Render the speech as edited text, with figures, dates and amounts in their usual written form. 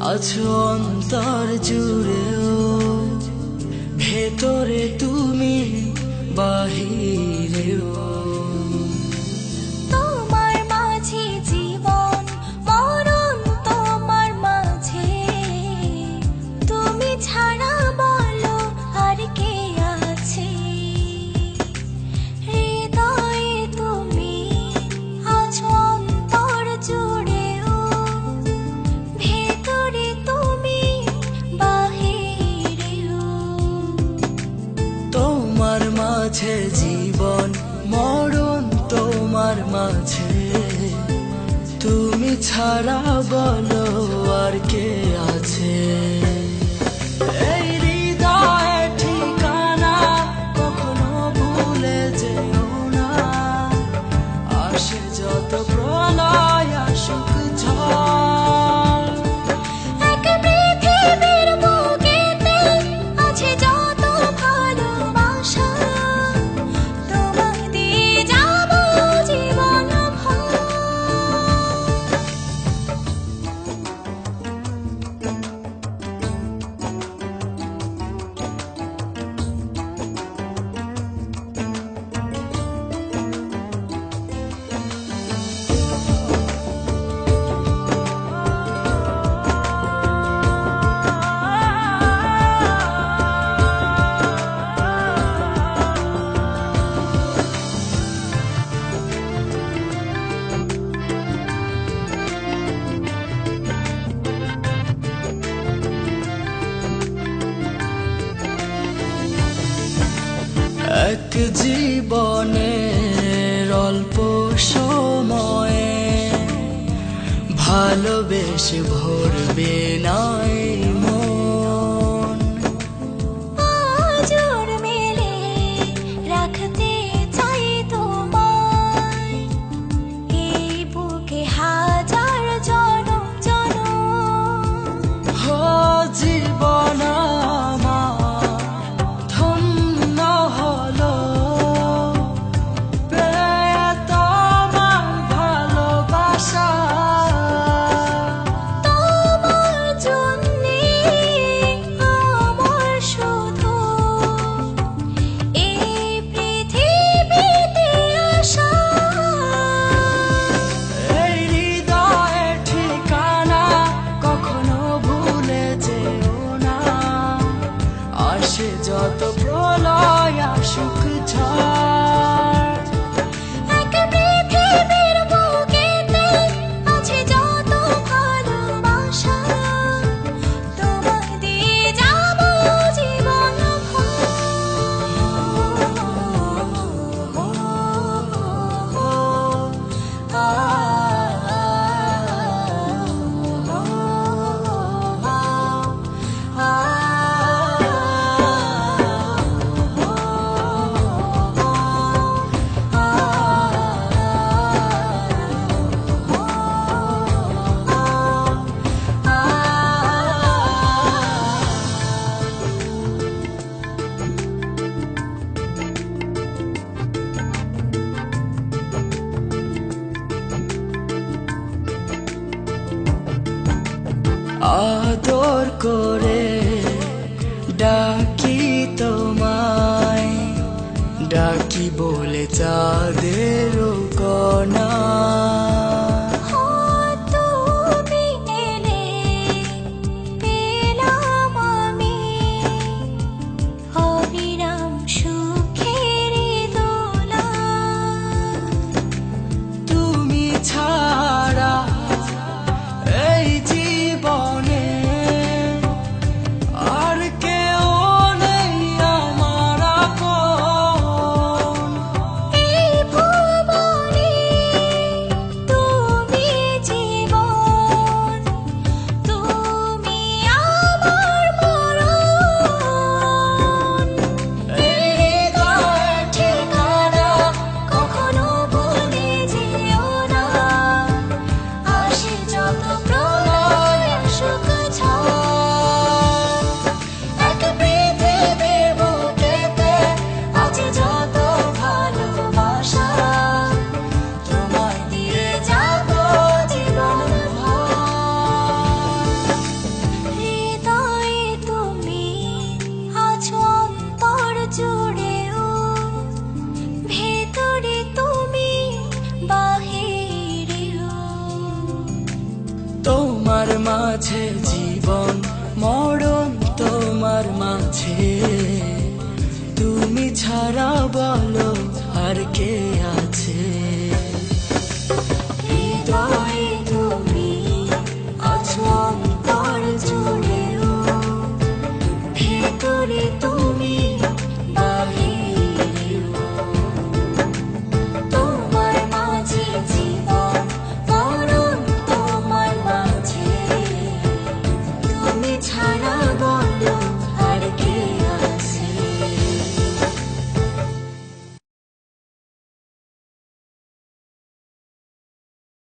আছো অন্তর জুড়েও, ভেতরে তুমি বাহিরেও। তোমার মাঝে জীবন মরণ, তোমার মাঝে তুমি ছাড়া বলো আর কে আছে? হৃদয়ে তুমি আছো অন্তর জুড়েও, ভেতরে তুমি বাহিরেও। তোমার মাঝে জীবন মরণ, তোমার মাঝে তুমি ছাড়া বলো আর কে আছে? এই হৃদয়ে ঠিকানা কখনো ভুলে যেও না, আসে যত প্রলয় আসুক ঝড়। এক পৃথিবীর বুকেতে আছে যত ভালোবাসা, তোমায় দিয়ে যাব জীবন ভর। এক জীবনের অল্প সময়ে ভালোবেসে ভরবে নাই মন। আজর মেলে রাখতে চাই তোমায়, এই বুকে হাজার জনম জনম। হো জীবন আমার ধন্য হলো, পেয়ে তোমার ভালোবাসা। তোমার জন্যে আমার শুধু এই পৃথিবীতে আসা। এই হৃদয়ে ঠিকানা কখনো ভুলে যেও না, আসে যত প্রলয় আসুক ঝড়। এক পৃথিবীর বুকেতে আছে যত ভালোবাসা, তোমায় দিয়ে যাব জীবন আদর করে ডাকি তোমায়, ডাকি বলে চাঁদের কণা। তুমি এলে পেলাম আমি অবিরাম সুখের দোলা। তুমি ছাড়া এই জীবনে আর কেউ নেই আমার আপন। এই আর কে আছে? হৃদয়ে তুমি আছো অন্তর জুড়েও, ভেতরে তুমি বাহিরেও। তোমার মাঝে জীবন মরণ, তোমার মাঝে তুমি ছাড়া